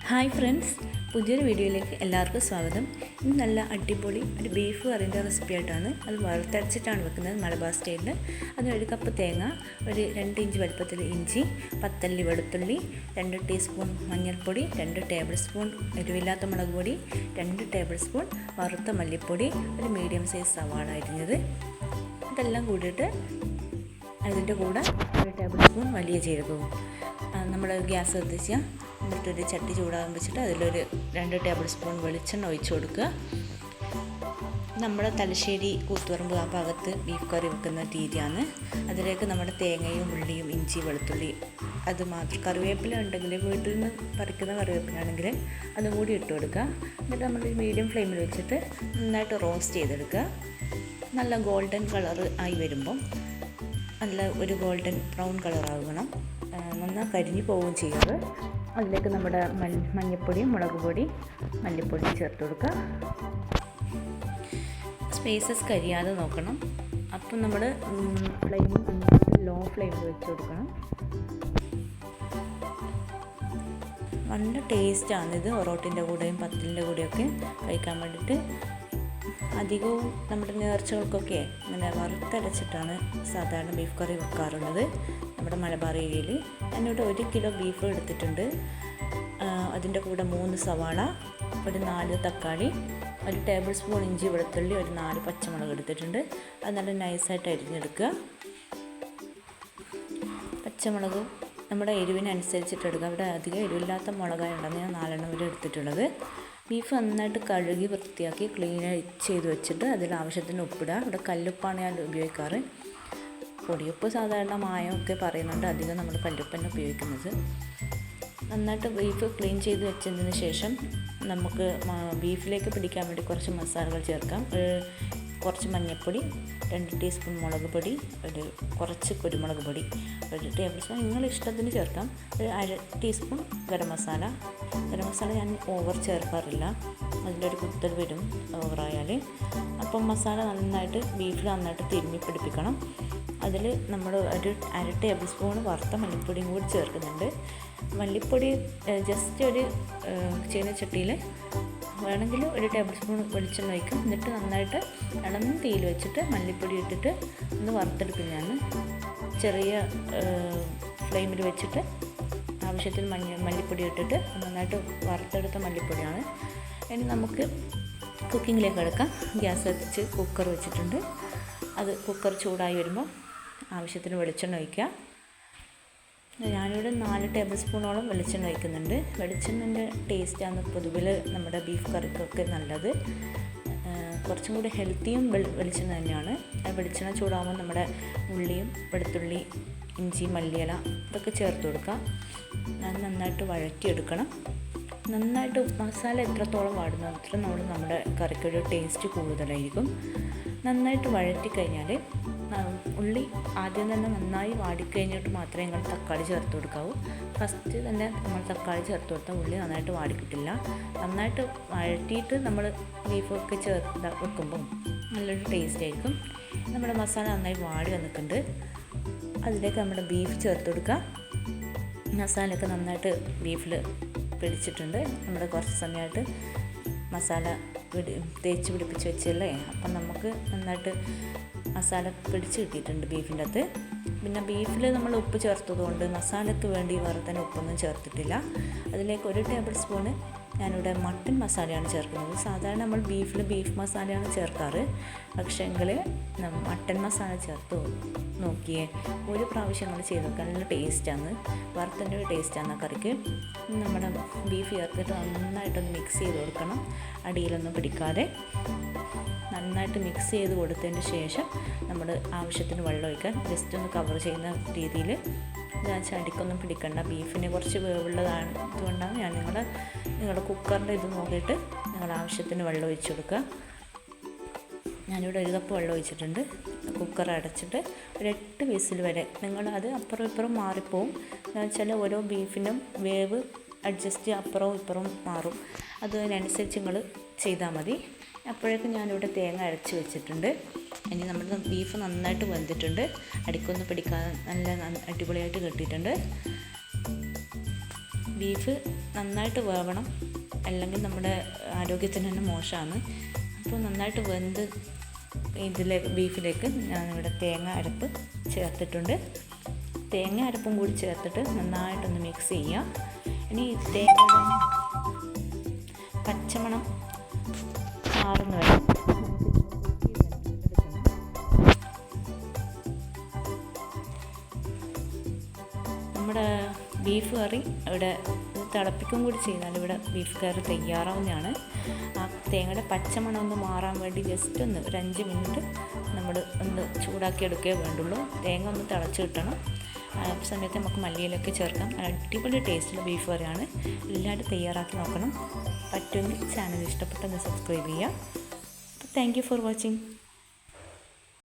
Hi friends, പുതിയൊരു വീഡിയോയിലേക്ക് എല്ലാവർക്കും സ്വാഗതം. ഇന്ന് നല്ല അടിപൊളി ഒരു ബീഫ് കറിൻ്റെ റെസിപ്പി ആയിട്ടാണ്. അത് വറുത്തരച്ചിട്ടാണ് വെക്കുന്നത് മലബാർ സ്റ്റൈലിൽ. അതിന് 1 കപ്പ് തേങ്ങ, ഒരു 2 ഇഞ്ച് വലുപ്പത്തിൽ ഇഞ്ചി, 10 അല്ലി വെളുത്തുള്ളി, 2 ടീസ്പൂൺ മഞ്ഞൾപ്പൊടി, 2 ടേബിൾ സ്പൂൺ എരിവില്ലാത്ത മുളക് പൊടി, 2 ടേബിൾ സ്പൂൺ വറുത്ത മല്ലിപ്പൊടി, ഒരു മീഡിയം സൈസ് സവാള അരിഞ്ഞത്. ഇതെല്ലാം കൂടിയിട്ട് അതിൻ്റെ കൂടെ 1 ടേബിൾ സ്പൂൺ വലിയ ജീരകവും. നമ്മൾ ഗ്യാസ് കത്തിച്ച എന്നിട്ടൊരു ചട്ടി ചൂടാകാൻ വെച്ചിട്ട് അതിലൊരു 2 ടേബിൾ സ്പൂൺ വെളിച്ചെണ്ണ ഒഴിച്ചു കൊടുക്കുക. നമ്മുടെ തലശ്ശേരി കൂത്തുപറമ്പ് ആ ഭാഗത്ത് ബീഫ് കറി വെക്കുന്ന രീതിയാണ്. അതിലേക്ക് നമ്മുടെ തേങ്ങയും ഉള്ളിയും ഇഞ്ചി വെളുത്തുള്ളി അത് മാത്രം, കറിവേപ്പില ഉണ്ടെങ്കിൽ വീട്ടിൽ നിന്ന് പറിക്കുന്ന കറിവേപ്പിലാണെങ്കിൽ അതും കൂടി ഇട്ട് കൊടുക്കുക. എന്നിട്ട് നമ്മൾ മീഡിയം ഫ്ലെയിമിൽ വെച്ചിട്ട് നന്നായിട്ട് റോസ്റ്റ് ചെയ്തെടുക്കുക. നല്ല ഗോൾഡൻ കളർ ആയി വരുമ്പം നല്ല ഒരു ഗോൾഡൻ ബ്രൗൺ കളറാകണം, നന്നായി കരിഞ്ഞു പോവുകയും ചെയ്യരുത്. അതിലേക്ക് നമ്മുടെ മഞ്ഞൾപ്പൊടിയും മുളക് പൊടി മല്ലിപ്പൊടിയും ചേർത്ത് കൊടുക്കുക. സ്പൈസസ് കരിയാതെ നോക്കണം. അപ്പം നമ്മൾ ഫ്ലെയിം ലോ ഫ്ലെയിമിൽ വെച്ച് കൊടുക്കണം. നല്ല ടേസ്റ്റാണിത്. ഒറോട്ടിൻ്റെ കൂടെയും പത്തിലിൻ്റെ കൂടെയൊക്കെ കഴിക്കാൻ വേണ്ടിയിട്ട്. അധികവും നമ്മുടെ നേർച്ചകൾക്കൊക്കെ ഇങ്ങനെ വറുത്തരച്ചിട്ടാണ് സാധാരണ ബീഫ് കറി വെക്കാറുള്ളത് നമ്മുടെ മലബാർ ഏരിയയിൽ. ഞാനിവിടെ 1 കിലോ ബീഫ് എടുത്തിട്ടുണ്ട്. അതിൻ്റെ കൂടെ 3 സവാള, ഒരു 4 തക്കാളി, 1 ടേബിൾ സ്പൂൺ ഇഞ്ചി വെളുത്തുള്ളി, ഒരു 4 പച്ചമുളക് എടുത്തിട്ടുണ്ട്. അത് നല്ല നൈസായിട്ട് അരിഞ്ഞെടുക്കുക. പച്ചമുളക് നമ്മുടെ എരിവിനനുസരിച്ചിട്ട് എടുക്കുക. ഇവിടെ അധികം എരിവില്ലാത്ത മുളകായുണ്ടെന്ന് ഞാൻ 4 എണ്ണം വരെ എടുത്തിട്ടുള്ളത്. ബീഫ് നന്നായിട്ട് കഴുകി വൃത്തിയാക്കി ക്ലീൻ ചെയ്ത് വെച്ചിട്ട് അതിൽ ആവശ്യത്തിന് ഉപ്പിടുക. ഇവിടെ കല്ലുപ്പാണ് ഞാൻ ഉപയോഗിക്കാറ്. പൊടിയുപ്പ് സാധാരണ മായമൊക്കെ പറയുന്നുണ്ട്, അധികം നമ്മൾ കല്ലുപ്പ് തന്നെ ഉപയോഗിക്കുന്നത്. നന്നായിട്ട് ബീഫ് ക്ലീൻ ചെയ്ത് വെച്ചതിന് ശേഷം നമുക്ക് ബീഫിലേക്ക് പിടിക്കാൻ വേണ്ടി കുറച്ച് മസാലകൾ ചേർക്കാം. കുറച്ച് മഞ്ഞൾപ്പൊടി, 2 ടീസ്പൂൺ മുളക് പൊടി, കുറച്ച് കുരുമുളക് പൊടി, 1 ടേബിൾ സ്പൂൺ നിങ്ങളുടെ ഇഷ്ടത്തിന് ചേർക്കാം. ഒരു 1/2 ടീസ്പൂൺ ഗരം മസാല. ഗരം മസാല ഞാൻ ഓവർ ചേർക്കാറില്ല, അതിലൊരു കുത്തൽ വരും ഓവറായാൽ. അപ്പം മസാല നന്നായിട്ട് ബീഫിൽ നന്നായിട്ട് തിരുമ്മി പിടിപ്പിക്കണം. അതിൽ നമ്മൾ ഒരു 1/2 ടേബിൾ സ്പൂൺ വറുത്ത മല്ലിപ്പൊടിയും കൂടി ചേർക്കുന്നുണ്ട്. മല്ലിപ്പൊടി ജസ്റ്റ് ഒരു ചീനച്ചട്ടിയിൽ വേണമെങ്കിൽ 1 ടേബിൾ സ്പൂൺ വെളിച്ചെണ്ണ ഒഴിക്കും. എന്നിട്ട് നന്നായിട്ട് ഇളം തീയിൽ വെച്ചിട്ട് മല്ലിപ്പൊടി ഇട്ടിട്ട് ഒന്ന് വറുത്തെടുക്കും. ഞാൻ ചെറിയ ഫ്ലെയിമിൽ വെച്ചിട്ട് ആവശ്യത്തിന് മല്ലിപ്പൊടി ഇട്ടിട്ട് നന്നായിട്ട് വറുത്തെടുത്ത മല്ലിപ്പൊടിയാണ്. ഇനി നമുക്ക് കുക്കിങ്ങിലേക്ക് എടുക്കാം. ഗ്യാസ് കത്തിച്ച് കുക്കർ വെച്ചിട്ടുണ്ട്. അത് കുക്കർ ചൂടായി വരുമ്പോൾ ആവശ്യത്തിന് വെളിച്ചെണ്ണ ഒഴിക്കുക. ഞാനിവിടെ 4 ടേബിൾ സ്പൂണോളം വെളിച്ചെണ്ണ ഒഴിക്കുന്നുണ്ട്. വെളിച്ചെണ്ണൻ്റെ ടേസ്റ്റാണ് പൊതുവിൽ നമ്മുടെ ബീഫ് കറിക്കൊക്കെ നല്ലത്. കുറച്ചും കൂടി ഹെൽത്തിയും വെളിച്ചെണ്ണ തന്നെയാണ്. വെളിച്ചെണ്ണ ചൂടാകുമ്പോൾ നമ്മുടെ ഉള്ളിയും വെളുത്തുള്ളി ഇഞ്ചി മല്ലിയില ഇതൊക്കെ ചേർത്ത് കൊടുക്കുക. നന്നായിട്ട് വഴറ്റിയെടുക്കണം. നന്നായിട്ട് മസാല എത്രത്തോളം വാടുന്നു അത്ര നമ്മുടെ കറിക്കൊരു ടേസ്റ്റ് കൂടുതലായിരിക്കും. നന്നായിട്ട് വഴറ്റിക്കഴിഞ്ഞാൽ ഉള്ളി ആദ്യം തന്നെ നന്നായി വാടിക്കഴിഞ്ഞിട്ട് മാത്രമേ നിങ്ങൾ തക്കാളി ചേർത്ത് കൊടുക്കാവൂ. ഫസ്റ്റ് തന്നെ നമ്മൾ തക്കാളി ചേർത്ത് കൊടുത്താൽ ഉള്ളി നന്നായിട്ട് വാടിക്കിട്ടില്ല. നന്നായിട്ട് വഴറ്റിയിട്ട് നമ്മൾ ബീഫൊക്കെ ചേർത്ത് വെക്കുമ്പം നല്ലൊരു ടേസ്റ്റ് ആയിരിക്കും. നമ്മുടെ മസാല നന്നായി വാടി വന്നിട്ടുണ്ട്. അതിലേക്ക് നമ്മുടെ ബീഫ് ചേർത്ത് കൊടുക്കുക. മസാലയൊക്കെ നന്നായിട്ട് ബീഫിൽ പിടിച്ചിട്ടുണ്ട്. നമ്മൾ കുറച്ച് സമയമായിട്ട് മസാല തേച്ച് പിടിപ്പിച്ച് വെച്ചല്ലേ, അപ്പം നമുക്ക് നന്നായിട്ട് മസാല പിടിച്ച് കിട്ടിയിട്ടുണ്ട് ബീഫിൻ്റെ അകത്ത്. പിന്നെ ബീഫിൽ നമ്മൾ ഉപ്പ് ചേർത്തതുകൊണ്ട് മസാലയ്ക്ക് വേണ്ടി വേറെ തന്നെ ഉപ്പൊന്നും ചേർത്തിട്ടില്ല. അതിലേക്ക് 1 ടേബിൾ സ്പൂണ് ഞാനിവിടെ മട്ടൻ മസാലയാണ് ചേർക്കുന്നത്. സാധാരണ നമ്മൾ ബീഫിൽ ബീഫ് മസാലയാണ് ചേർക്കാറ്. പക്ഷേ എങ്കിൽ മട്ടൻ മസാല ചേർത്ത് നോക്കിയേ, ഒരു പ്രാവശ്യം നമ്മൾ ചെയ്ത് നോക്കുക. നല്ല ടേസ്റ്റാണ്, വറുത്തൻ്റെ ഒരു ടേസ്റ്റാണ് ആ കറിക്ക്. നമ്മുടെ ബീഫ് ചേർത്തിട്ട് നന്നായിട്ടൊന്ന് മിക്സ് ചെയ്ത് കൊടുക്കണം, അടിയിലൊന്നും പിടിക്കാതെ. നന്നായിട്ട് മിക്സ് ചെയ്ത് കൊടുത്തതിന് ശേഷം നമ്മൾ ആവശ്യത്തിന് വെള്ളം ഒഴിക്കാൻ ജസ്റ്റ് ഒന്ന് കവർ ചെയ്യുന്ന രീതിയിൽ. ചടിക്കൊന്നും പിടിക്കണ്ട, ബീഫിന് കുറച്ച് വേവുള്ളതാണ്. അതുകൊണ്ടാണ് ഞാൻ നിങ്ങളുടെ കുക്കറിൻ്റെ ഇത് നോക്കിയിട്ട് നിങ്ങൾ ആവശ്യത്തിന് വെള്ളം ഒഴിച്ച് കൊടുക്കുക. ഞാനിവിടെ 1 കപ്പ് വെള്ളം ഒഴിച്ചിട്ടുണ്ട്. കുക്കർ അടച്ചിട്ട് ഒരു 8 വിസിൽ വരെ. നിങ്ങളത് അപ്പുറം ഇപ്പുറം മാറിപ്പോവും. എന്ന് വെച്ചാൽ ഓരോ ബീഫിനും വേവ് അഡ്ജസ്റ്റ് അപ്പുറവും ഇപ്പുറവും മാറും. അതിനനുസരിച്ച് നിങ്ങൾ ചെയ്താൽ മതി. അപ്പോഴേക്കും ഞാനിവിടെ തേങ്ങ അരച്ച് വെച്ചിട്ടുണ്ട്. ഇനി നമ്മുടെ ബീഫ് നന്നായിട്ട് വെന്തിട്ടുണ്ട്. അടിക്കൊന്ന് പിടിക്കാൻ നല്ല അടിപൊളിയായിട്ട് കിട്ടിയിട്ടുണ്ട്. ബീഫ് നന്നായിട്ട് വേവണം, അല്ലെങ്കിൽ നമ്മുടെ ആരോഗ്യത്തിന് തന്നെ മോശമാണ്. അപ്പോൾ നന്നായിട്ട് വെന്ത് ബീഫിലേക്ക് ഞാനിവിടെ തേങ്ങ അരപ്പ് ചേർത്തിട്ടുണ്ട്. തേങ്ങ അരപ്പും കൂടി ചേർത്തിട്ട് നന്നായിട്ടൊന്ന് മിക്സ് ചെയ്യുക. ഇനി തേങ്ങയുടെ പച്ചമണം മാറുന്ന വരെ നമ്മുടെ ബീഫ് കറി ഇവിടെ തിളപ്പിക്കും കൂടി ചെയ്താൽ ഇവിടെ ബീഫ് കറി തയ്യാറാവുന്നതാണ്. ആ തേങ്ങയുടെ പച്ചമണം ഒന്ന് മാറാൻ വേണ്ടി ജസ്റ്റ് ഒന്ന് ഒരു 5 മിനിറ്റ് നമ്മൾ ഒന്ന് ചൂടാക്കി എടുക്കുകയേ വേണ്ടുള്ളൂ. തേങ്ങ ഒന്ന് തിളച്ച് കിട്ടണം. ആ സമയത്ത് നമുക്ക് മല്ലിയിലൊക്കെ ചേർക്കാം. അടിപൊളി ടേസ്റ്റുള്ള ബീഫ് കറിയാണ്. എല്ലാവരും തയ്യാറാക്കി നോക്കണം. പറ്റുമെങ്കിൽ ചാനൽ ഇഷ്ടപ്പെട്ടെന്ന് സബ്സ്ക്രൈബ് ചെയ്യുക. Thank you for watching.